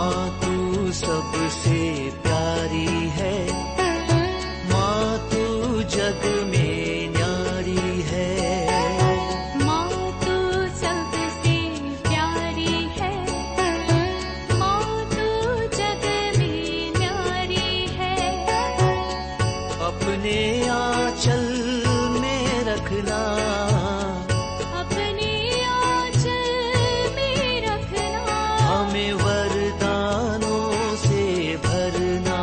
माँ तू सबसे प्यारी है, माँ तू जग में न्यारी है। माँ तू सबसे प्यारी है, माँ तू जग में न्यारी है। अपने आंचल में रखना, अपने आंचल में रखना। हमें वरदानों से भरना।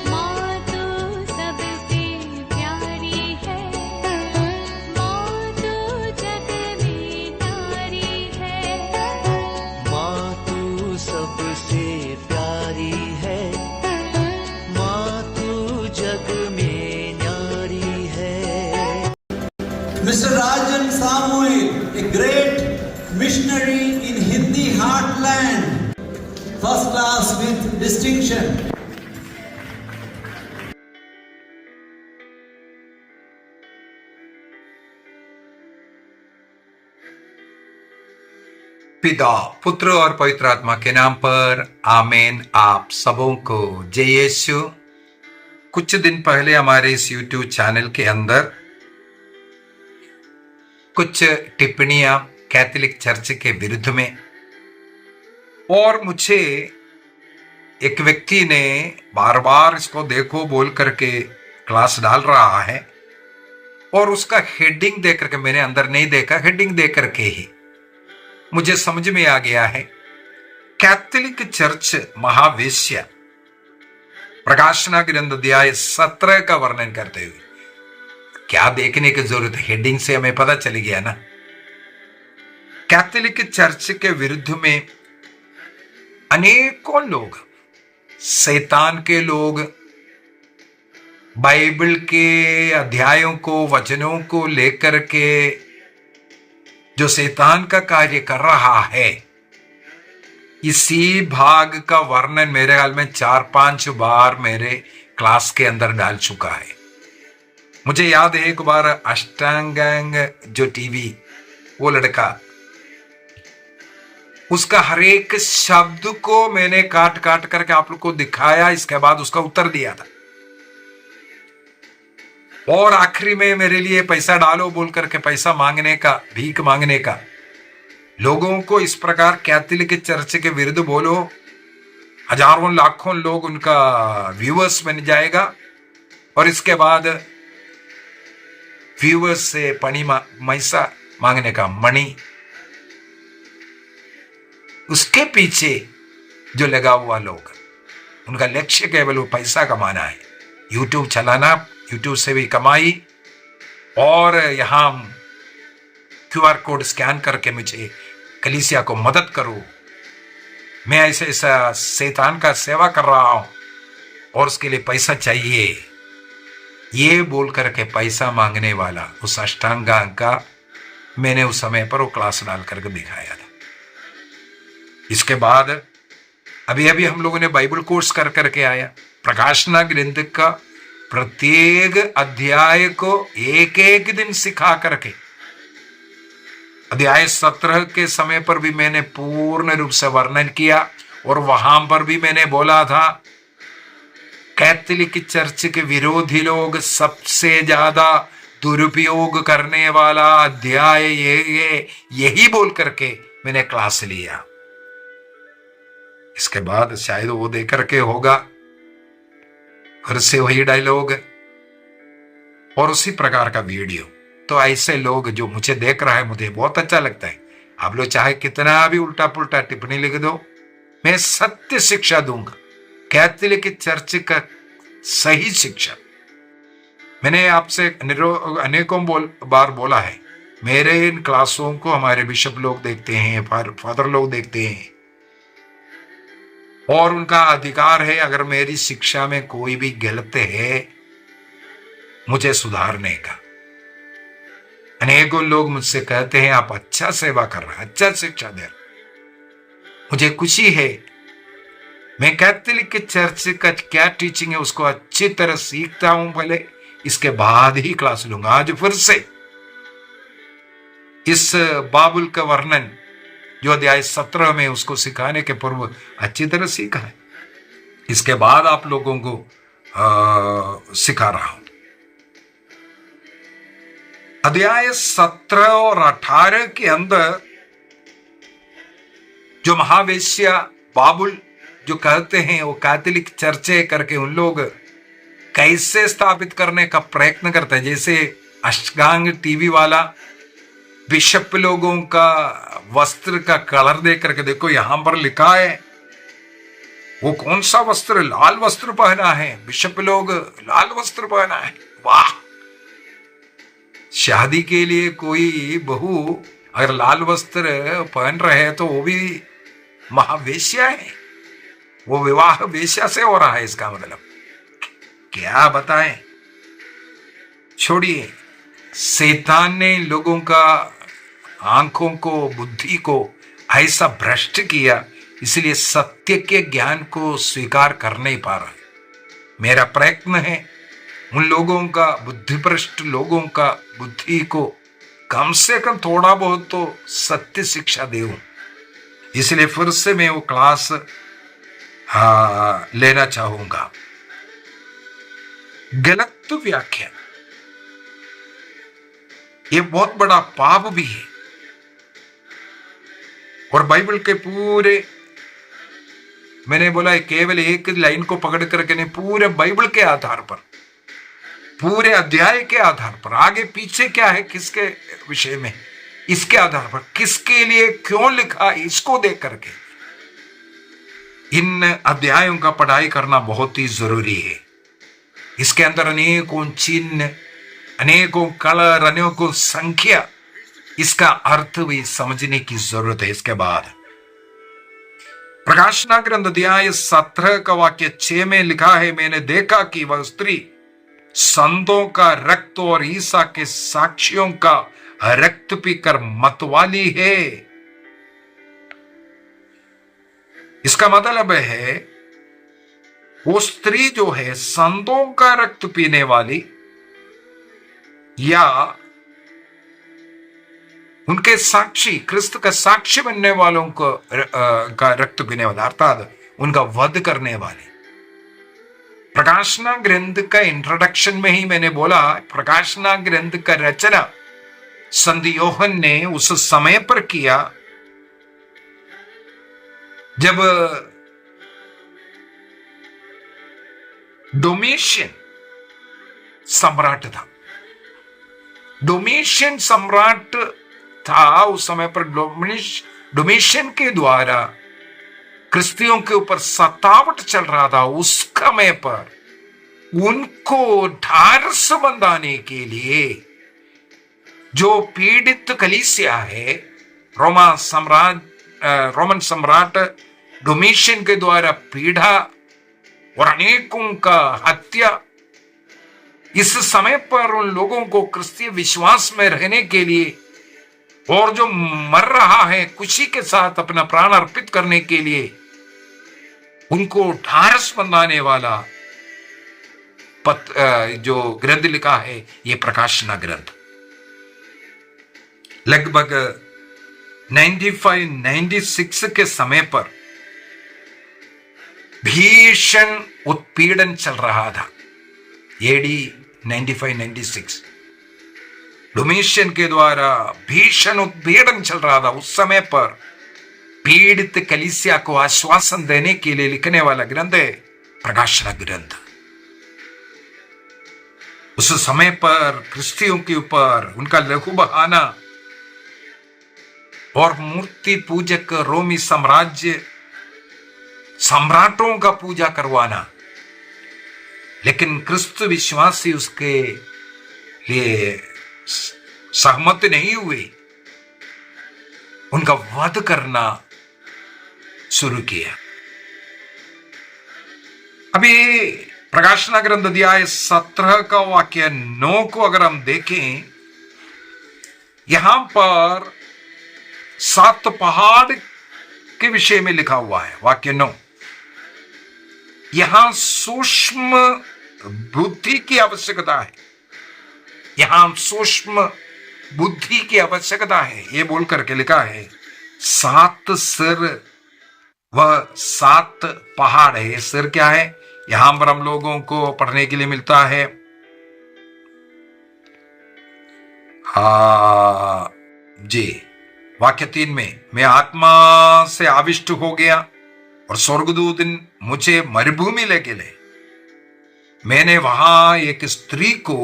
माँ तू सबसे प्यारी है, माँ तू जग में न्यारी है। माँ तू सबसे प्यारी है, माँ तू जग में न्यारी है। Mr. Rajan Samuel, a great missionary in Hindi heartland, first class with distinction. पिता, पुत्र और पवित्र आत्मा के नाम पर आमीन। आप सबों को जय यीशु। कुछ दिन पहले हमारे इस YouTube चैनल के अंदर कुछ टिप्पणियां कैथोलिक चर्च के विरुद्ध में, और मुझे एक व्यक्ति ने बार बार इसको देखो बोल करके क्लास डाल रहा है, और उसका हेडिंग देख करके, मैंने अंदर नहीं देखा, हेडिंग देख करके ही मुझे समझ में आ गया है। कैथोलिक चर्च महावेश्या, प्रकाशना ग्रंथ अध्याय 17 का वर्णन करते हुए। क्या देखने की जरूरत है, हेडिंग से हमें पता चल गया ना। कैथोलिक चर्च के विरुद्ध में अनेकों लोग, शैतान के लोग, बाइबल के अध्यायों को, वचनों को लेकर के जो शैतान का कार्य कर रहा है, इसी भाग का वर्णन मेरे ख्याल में 4-5 बार मेरे क्लास के अंदर डाल चुका है। मुझे याद है एक बार अष्टांगांग जो टीवी, वो लड़का, उसका हर एक शब्द को मैंने काट काट करके आप लोग को दिखाया, इसके बाद उसका उत्तर दिया था, और आखिरी में मेरे लिए पैसा डालो बोल करके पैसा मांगने का, भीख मांगने का। लोगों को इस प्रकार कैथोलिक चर्च के विरुद्ध बोलो, हजारों लाखों लोग उनका व्यूअर्स बन जाएगा, और इसके बाद व्यूअर्स से पैसा मांगने का, मनी। उसके पीछे जो लगा हुआ लोग, उनका लक्ष्य केवल वो पैसा कमाना है, यूट्यूब चलाना, यूट्यूब से भी कमाई, और यहां QR कोड स्कैन करके मुझे कलीसिया को मदद करो, मैं ऐसे ऐसा शैतान का सेवा कर रहा हूं और उसके लिए पैसा चाहिए, ये बोल करके पैसा मांगने वाला उस अष्टांगांग का मैंने उस समय पर वो क्लास डाल करके दिखाया था। इसके बाद अभी अभी हम लोगों ने बाइबल कोर्स कर करके आया, प्रकाशना ग्रंथ का प्रत्येक अध्याय को एक एक दिन सिखा करके, अध्याय 17 के समय पर भी मैंने पूर्ण रूप से वर्णन किया, और वहां पर भी मैंने बोला था कैथोलिक चर्च के विरोधी लोग सबसे ज्यादा दुरुपयोग करने वाला अध्याय यही बोल करके मैंने क्लास लिया। इसके बाद शायद वो दे करके होगा फिर से वही डायलॉग और उसी प्रकार का वीडियो। तो ऐसे लोग जो मुझे देख रहा है, मुझे बहुत अच्छा लगता है। आप लोग चाहे कितना भी उल्टा पुल्टा टिप्पणी लिख दो, मैं सत्य शिक्षा दूंगा, कैथोलिक चर्च का सही शिक्षा। मैंने आपसे अनेकों बार बोला है, मेरे इन क्लासों को हमारे बिशप लोग देखते हैं, फादर लोग देखते हैं, और उनका अधिकार है अगर मेरी शिक्षा में कोई भी गलत है मुझे सुधारने का। अनेकों लोग मुझसे कहते हैं आप अच्छा सेवा कर रहे हैं, अच्छा शिक्षा दे रहे। मुझे खुशी है, मैं कैथोलिक चर्च का क्या टीचिंग है उसको अच्छी तरह सीखता हूं, भले इसके बाद ही क्लास लूंगा। आज फिर से इस बाबुल का वर्णन जो अध्याय 17 में उसको सिखाने के पूर्व अच्छी तरह सीखा है। इसके बाद आप लोगों को सिखा रहा हूं। अध्याय 17 और 18 के अंदर जो महावेश्या बाबुल जो कहते हैं वो कैथोलिक चर्चे करके उन लोग कैसे स्थापित करने का प्रयत्न करते हैं। जैसे अष्टांग टीवी वाला बिशप लोगों का वस्त्र का कलर देख करके, देखो यहां पर लिखा है वो कौन सा वस्त्र, लाल वस्त्र पहना है, बिशप लोग लाल वस्त्र पहना है। वाह, शादी के लिए कोई बहू अगर लाल वस्त्र पहन रहे हैं तो वो भी महावेश्या है, वो विवाह वेश्या से हो रहा है। इसका मतलब क्या बताएं। छोड़िए, शैतान ने लोगों का आंखों को, बुद्धि को ऐसा भ्रष्ट किया, इसलिए सत्य के ज्ञान को स्वीकार कर नहीं पा रहे। मेरा प्रयत्न है उन लोगों का, बुद्धिभ्रष्ट लोगों का बुद्धि को कम से कम थोड़ा बहुत तो सत्य शिक्षा दूं। इसलिए फिर से मैं वो क्लास लेना चाहूंगा। गलत व्याख्या ये बहुत बड़ा पाप भी है, और बाइबल के पूरे, मैंने बोला केवल एक लाइन को पकड़ करके नहीं, पूरे बाइबल के आधार पर, पूरे अध्याय के आधार पर, आगे पीछे क्या है किसके विषय में, इसके आधार पर, किसके लिए क्यों लिखा, इसको देख करके इन अध्यायों का पढ़ाई करना बहुत ही जरूरी है। इसके अंदर अनेकों चिन्ह, अनेकों कलर, अनेकों संख्या, इसका अर्थ भी समझने की जरूरत है। इसके बाद प्रकाशना ग्रंथ अध्याय 17 का वाक्य 6 में लिखा है, मैंने देखा कि वह स्त्री संतों का रक्त और ईसा के साक्षियों का रक्त पीकर मतवाली है। इसका मतलब है वो स्त्री जो है संतों का रक्त पीने वाली, या उनके साक्षी, क्रिस्त का साक्षी बनने वालों को का रक्त पीने वाला, अर्थात उनका वध करने वाले। प्रकाशना ग्रंथ का इंट्रोडक्शन में ही मैंने बोला, प्रकाशना ग्रंथ का रचना संत योहन ने उस समय पर किया जब डोमिशियन सम्राट था। डोमिशियन सम्राट था उस समय पर। डोमिशियन के द्वारा क्रिस्तियों के ऊपर सतावट चल रहा था। उस समय पर उनको ढाढ़स बंधाने के लिए जो पीड़ित कलीसिया है, रोमन सम्राट डोमिशियन के द्वारा पीड़ा और अनेकों का हत्या, इस समय पर उन लोगों को क्रिस्तीय विश्वास में रहने के लिए, और जो मर रहा है खुशी के साथ अपना प्राण अर्पित करने के लिए, उनको ढाढ़स बंधाने वाला जो ग्रंथ लिखा है, ये प्रकाशना ग्रंथ। लगभग 95-96 के समय पर भीषण उत्पीड़न चल रहा था। एडी 95-96 डोमिशियन के द्वारा भीषण उत्पीड़न चल रहा था। उस समय पर पीड़ित कलीसिया को आश्वासन देने के लिए लिखने वाला ग्रंथ है प्रकाशना ग्रंथ। उस समय पर क्रिस्तियों के ऊपर उनका लहू बहाना और मूर्ति पूजक रोमी साम्राज्य सम्राटों का पूजा करवाना, लेकिन क्रिस्त विश्वासी उसके लिए सहमत नहीं हुए, उनका वध करना शुरू किया। अभी प्रकाशना ग्रंथ अध्याय 17 का वाक्य 9 को अगर हम देखें, यहां पर 7 पहाड़ के विषय में लिखा हुआ है। वाक्य 9, यहां सूक्ष्म बुद्धि की आवश्यकता है। यहां सूक्ष्म बुद्धि की आवश्यकता है, ये बोल करके लिखा है सात सिर वह 7 पहाड़ है। सिर क्या है? यहां पर हम लोगों को पढ़ने के लिए मिलता है जी, वाक्य 3 में, मैं आत्मा से आविष्ट हो गया और स्वर्गदूत मुझे मरुभूमि ले गए। मैंने वहां एक स्त्री को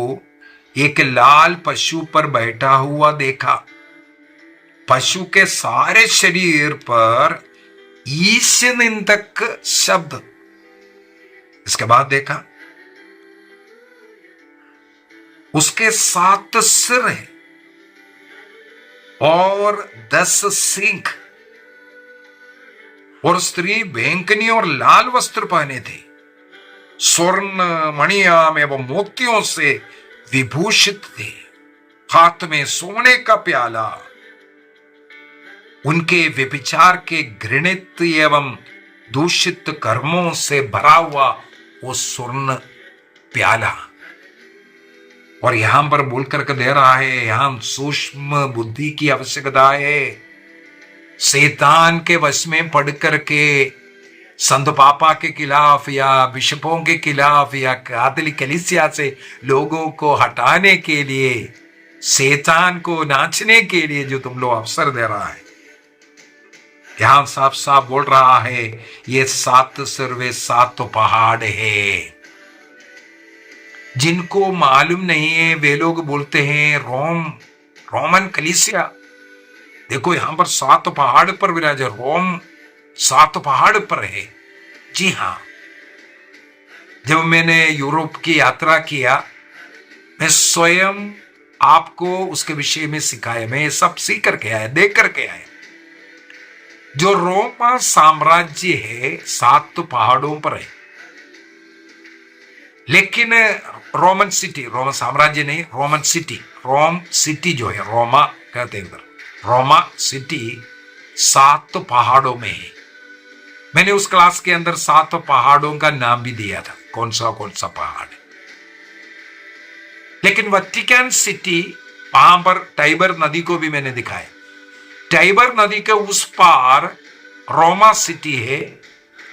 एक लाल पशु पर बैठा हुआ देखा। पशु के सारे शरीर पर ईश निंदक शब्द। इसके बाद देखा उसके 7 सिर है और 10 सींग, और स्त्री बैंकनी और लाल वस्त्र पहने थे, स्वर्ण मणियाम एवं मोतियों से विभूषित थे, हाथ में सोने का प्याला, उनके व्यभिचार के घृणित एवं दूषित कर्मों से भरा हुआ वो स्वर्ण प्याला। और यहां पर बोल करके दे रहा है, यहां सूक्ष्म बुद्धि की आवश्यकता है। शैतान के वश में पड़ करके संत पापा के खिलाफ या बिशपों के खिलाफ या कैथोलिक कलीसिया से लोगों को हटाने के लिए, शैतान को नाचने के लिए जो तुम लोग अवसर दे रहा है, यहां साफ साफ बोल रहा है ये 7 सिर वे 7 पहाड़ है। जिनको मालूम नहीं है वे लोग बोलते हैं रोमन कलीसिया। देखो यहां पर 7 पहाड़ पर विराज है, रोम 7 पहाड़ पर है। जी हां, जब मैंने यूरोप की यात्रा किया, मैं स्वयं आपको उसके विषय में सिखाया। मैं ये सब सीख करके आया, देख करके आया। जो रोमा साम्राज्य है 7 पहाड़ों पर है, लेकिन रोमन सिटी, रोमन साम्राज्य नहीं, रोमन सिटी, रोम सिटी जो है, रोमा कहते हैं, रोमा सिटी 7 पहाड़ों में है। मैंने उस क्लास के अंदर 7 पहाड़ों का नाम भी दिया था, कौन सा पहाड़। लेकिन वटिकन सिटी, वहां पर टाइबर नदी को भी मैंने दिखाया। टाइबर नदी के उस पार रोमा सिटी है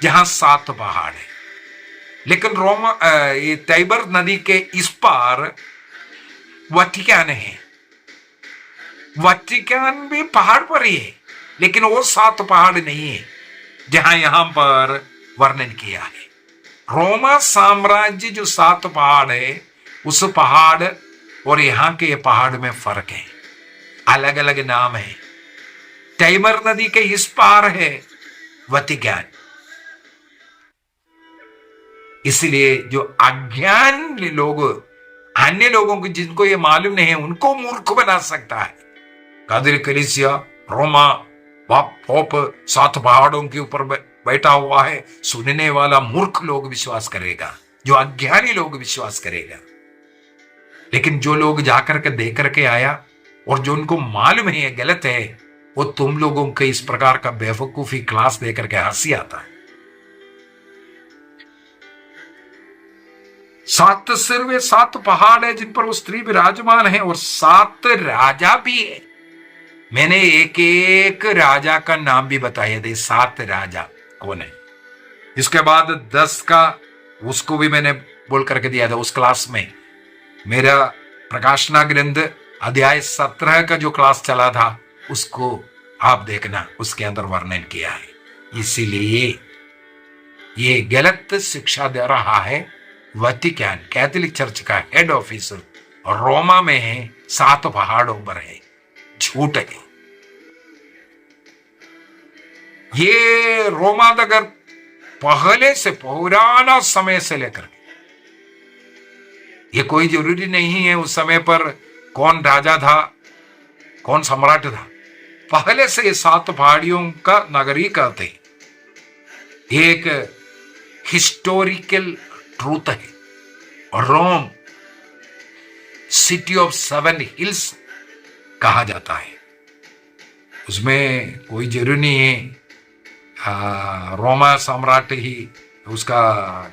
जहां 7 पहाड़ है। लेकिन ये टाइबर नदी के इस पार वटिकन है। वटिकन भी पहाड़ पर ही है, लेकिन वो 7 पहाड़ नहीं है जहां यहां पर वर्णन किया है। रोमा साम्राज्य जो 7 पहाड़ है, उस पहाड़ और यहां के पहाड़ में फर्क है, अलग अलग नाम है। टाइबर नदी के इस पार है वटिकन। इसलिए जो अज्ञान लोग, अन्य लोगों को जिनको ये मालूम नहीं है, उनको मूर्ख बना सकता है। कैथोलिक कलीसिया, रोमा पोप 7 पहाड़ों के ऊपर बैठा हुआ है, सुनने वाला मूर्ख लोग विश्वास करेगा, जो अज्ञानी लोग विश्वास करेगा। लेकिन जो लोग जाकर के देख करके आया और जो उनको मालूम है गलत है, वो तुम लोगों के इस प्रकार का बेवकूफी क्लास देकर के हंसी आता है। 7 सिर वे 7 पहाड़ है जिन पर वो स्त्री विराजमान है, और 7 राजा भी है। मैंने एक एक राजा का नाम भी बताया थे, 7 राजा कौन है। इसके बाद 10 का उसको भी मैंने बोल करके दिया था उस क्लास में। मेरा प्रकाशना ग्रंथ अध्याय 17 का जो क्लास चला था, उसको आप देखना, उसके अंदर वर्णन किया है। इसीलिए ये गलत शिक्षा दे रहा है। वटिकन कैथोलिक चर्च का हेड ऑफिस रोमा में है, 7 पहाड़ों पर है, झूठ है। ये रोमा नगर पहले से, पुराना समय से लेकर, ये कोई जरूरी नहीं है उस समय पर कौन राजा था, कौन सम्राट था। पहले से 7 पहाड़ियों का नगरी कहते हैं। एक हिस्टोरिकल ट्रूथ है। रोम सिटी ऑफ 7 हिल्स कहा जाता है। उसमें कोई जरूरी नहीं है रोमा सम्राट ही उसका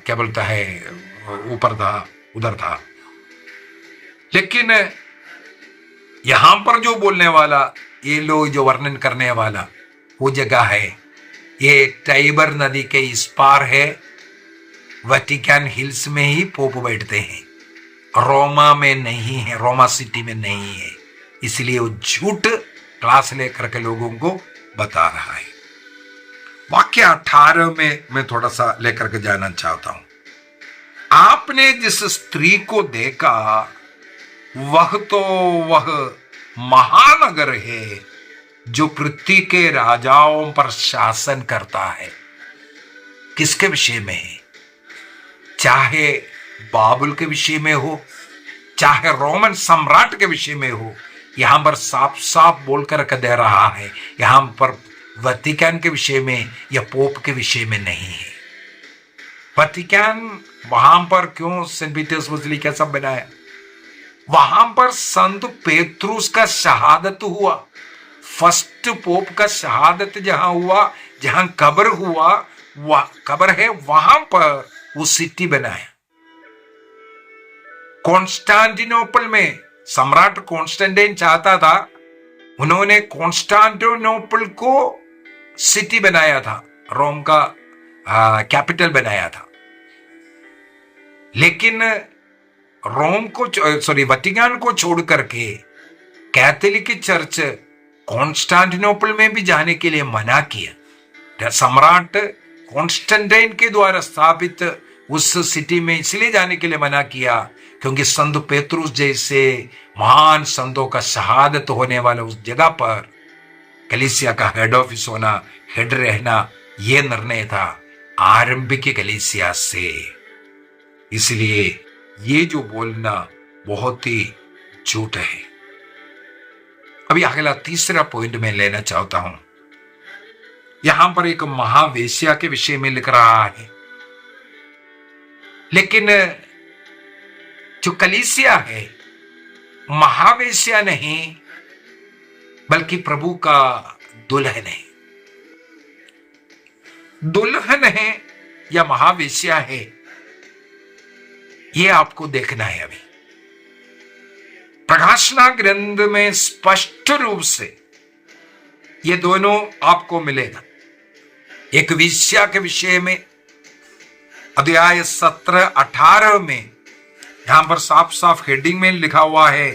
क्या बोलता है ऊपर था, उधर था। लेकिन यहां पर जो बोलने वाला, ये लोग जो वर्णन करने वाला, वो जगह है, ये टाइबर नदी के इस पार है, वेटिकन हिल्स में ही पोप बैठते हैं, रोमा में नहीं है, रोमा सिटी में नहीं है। इसलिए वो झूठ क्लास लेकर के लोगों को बता रहा है। वाक्य 18 में मैं थोड़ा सा लेकर के जाना चाहता हूं। आपने जिस स्त्री को देखा वह महानगर है जो पृथ्वी के राजाओं पर शासन करता है। किसके विषय में है? चाहे बाबुल के विषय में हो, चाहे रोमन सम्राट के विषय में हो, यहां पर साफ साफ बोलकर दे रहा है। यहां पर वेटिकन के विषय में या पोप के विषय में नहीं है। वेटिकन वहां पर क्यों सेंट पीटर्स बेसिलिका सब बनाया? वहां पर संत पेत्रुस का शहादत हुआ, फर्स्ट पोप का शहादत जहां हुआ, जहां कब्र हुआ, वह कब्र है, वहां पर वो सिटी बनाया। कॉन्स्टेंटिनोपल में सम्राट कॉन्स्टेंटाइन चाहता था, उन्होंने कॉन्स्टेंटिनोपल को सिटी बनाया था, रोम का कैपिटल बनाया था। लेकिन रोम को वेटिकन को छोड़ करके कैथोलिक चर्च कॉन्स्टेंटिनोपल में भी जाने के लिए मना किया। सम्राट कॉन्स्टेंटाइन के द्वारा स्थापित उस सिटी में इसलिए जाने के लिए मना किया क्योंकि संत पेत्रुस जैसे महान संतों का शहादत होने वाला उस जगह पर कलीसिया का हेड ऑफिस होना, हेड रहना, यह निर्णय था आरंभिक कलीसिया से। इसलिए ये जो बोलना बहुत ही झूठ है। अभी अगला तीसरा पॉइंट में लेना चाहता हूं। यहां पर एक महावेश्या के विषय में लिख रहा है, लेकिन जो कलीसिया है महावेश्या नहीं बल्कि प्रभु का दुल्हन है। दुल्हन है या महावेश्या है, यह आपको देखना है। अभी प्रकाशना ग्रंथ में स्पष्ट रूप से ये दोनों आपको मिलेगा। एक वेश्या के विषय में अध्याय 17-18 में यहां पर साफ साफ हेडिंग में लिखा हुआ है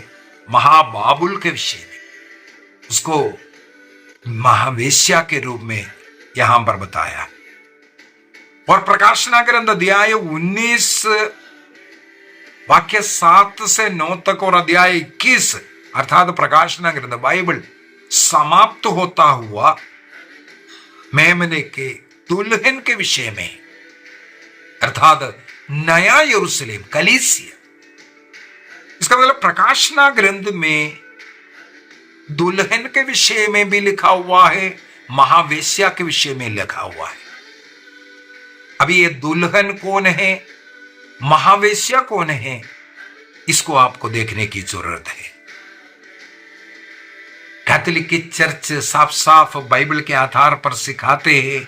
महाबाबुल के विषय में, उसको महावेश्या के रूप में यहां पर बताया। और प्रकाशना ग्रंथ अध्याय 19 वाक्य 7 से 9 तक और अध्याय 21 अर्थात प्रकाशना ग्रंथ बाइबल समाप्त होता हुआ मेमने के दुल्हन के विषय में अर्थात नया यरूशलेम कलीसिया। इसका मतलब प्रकाशना ग्रंथ में दुल्हन के विषय में भी लिखा हुआ है, महावेश्या के विषय में लिखा हुआ है। अभी ये दुल्हन कौन है, महावेश्या कौन है, इसको आपको देखने की जरूरत है। कैथोलिक की चर्च साफ साफ बाइबल के आधार पर सिखाते हैं,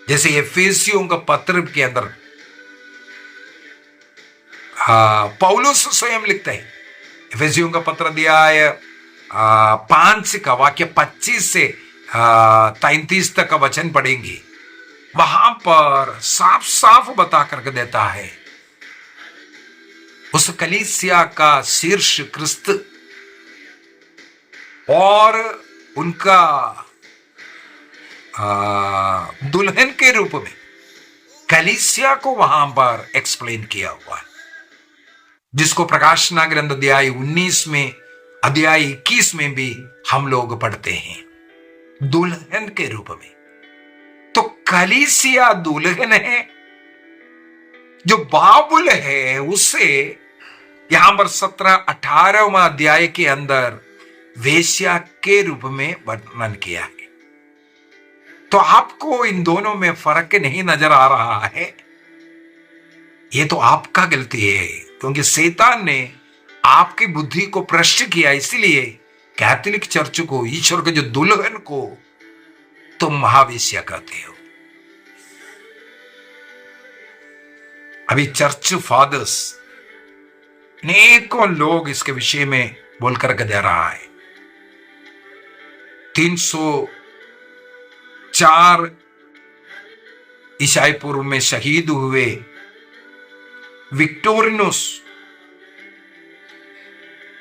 जैसे एफेसियों का पत्र के अंदर पौलुस स्वयं लिखते हैं। एफेसियों का पत्र अध्याय 5 का वाक्य 25 से 33 तक का वचन पढ़ेंगे। वहां पर साफ साफ बता करके देता है उस कलीसिया का शीर्ष क्रिस्त और उनका दुल्हन के रूप में कलीसिया को वहां पर एक्सप्लेन किया हुआ है, जिसको प्रकाशना ग्रंथ अध्याय 19 में अध्याय 21 में भी हम लोग पढ़ते हैं दुल्हन के रूप में। तो कलीसिया दुल्हन है, जो बाबुल है उसे यहां पर 17-18वां अध्याय के अंदर वेश्या के रूप में वर्णन किया है। तो आपको इन दोनों में फर्क नहीं नजर आ रहा है, ये तो आपका गलती है, क्योंकि शैतान ने आपकी बुद्धि को भ्रष्ट किया। इसलिए कैथोलिक चर्च को, ईश्वर के जो दुल्हन को तुम महावेश्या कहते हो। अभी चर्च फादर्स अनेकों लोग इसके विषय में बोलकर के दे रहा है। 4 ईसाई पूर्व में शहीद हुए विक्टोरिनस,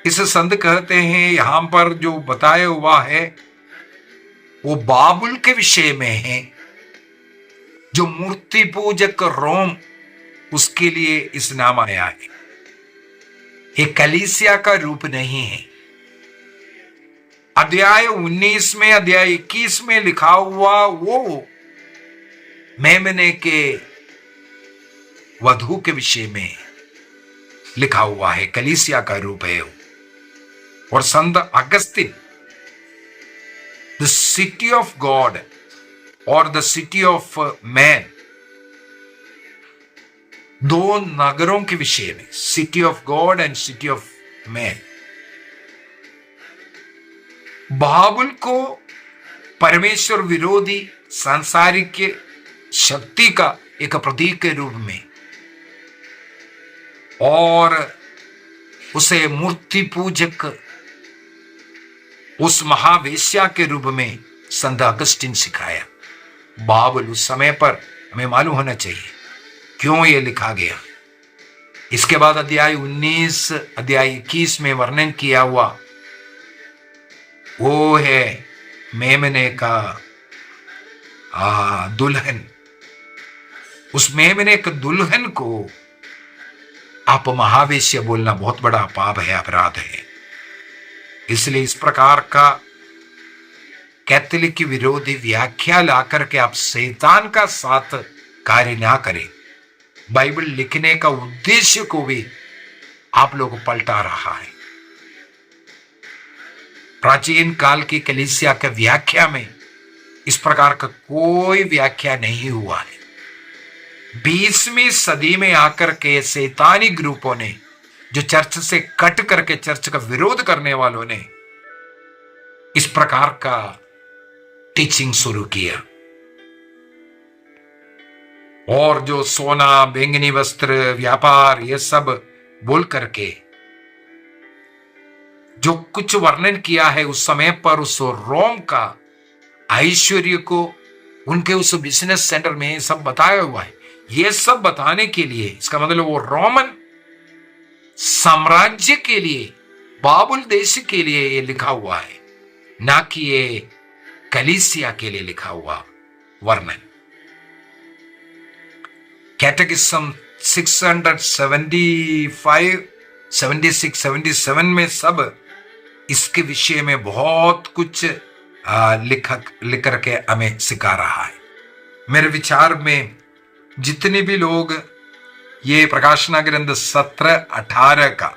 इस संत कहते हैं यहां पर जो बताया हुआ है वो बाबुल के विषय में है, जो मूर्ति पूजक रोम, उसके लिए इस नाम आया है। ये कलीसिया का रूप नहीं है। अध्याय 19 में, अध्याय 21 में लिखा हुआ वो मेमने के वधु के विषय में लिखा हुआ है, कलीसिया का रूप है। और संत Augustine the city of God और द सिटी ऑफ मैन, दो नगरों के विषय में, city of God and city of man, बाबुल को परमेश्वर विरोधी सांसारिक शक्ति का एक प्रतीक के रूप में और उसे मूर्ति पूजक उस महावेश्या के रूप में संत अगस्टिन सिखाया। बाबुल उस समय पर हमें मालूम होना चाहिए क्यों ये लिखा गया। इसके बाद अध्याय 19 अध्याय 21 में वर्णन किया हुआ वो है मेमने का दुल्हन। उस मेमने के दुल्हन को आप महावेश्य बोलना बहुत बड़ा पाप है, अपराध है। इसलिए इस प्रकार का कैथोलिक विरोधी व्याख्या लाकर के आप शैतान का साथ कार्य ना करें। बाइबल लिखने का उद्देश्य को भी आप लोग पलटा रहा है। प्राचीन काल की कलीसिया के व्याख्या में इस प्रकार का कोई व्याख्या नहीं हुआ है। 20वीं सदी में आकर के शैतानी ग्रुपों ने, जो चर्च से कट करके चर्च का विरोध करने वालों ने इस प्रकार का टीचिंग शुरू किया। और जो सोना, बैंगनी वस्त्र, व्यापार, ये सब बोल करके जो कुछ वर्णन किया है उस समय पर, उस रोम का ऐश्वर्य को उनके उस बिजनेस सेंटर में सब बताया हुआ है। ये सब बताने के लिए, इसका मतलब वो रोमन साम्राज्य के लिए, बाबुल देश के लिए ये लिखा हुआ है, ना कि ये कलीसिया के लिए लिखा हुआ वर्णन। कैटेकिज्म 675, 76, 77 में सब इसके विषय में बहुत कुछ लिख करके हमें सिखा रहा है। मेरे विचार में जितने भी लोग ये प्रकाशना ग्रंथ 17-18 का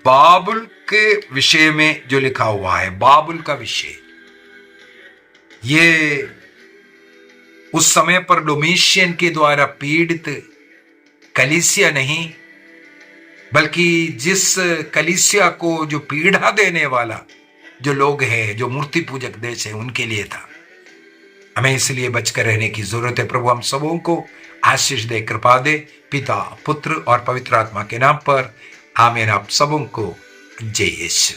बाबुल के विषय में जो लिखा हुआ है, बाबुल का विषय, ये उस समय पर डोमिशियन के द्वारा पीड़ित कलीसिया नहीं, बल्कि जिस कलीसिया को जो पीड़ा देने वाला जो लोग हैं, जो मूर्ति पूजक देश है, उनके लिए था। हमें इसलिए बचकर रहने की जरूरत है। प्रभु हम सबों को आशीष दे, कृपा दे, पिता, पुत्र और पवित्र आत्मा के नाम पर आमीन। आप सबों को जय यीशु।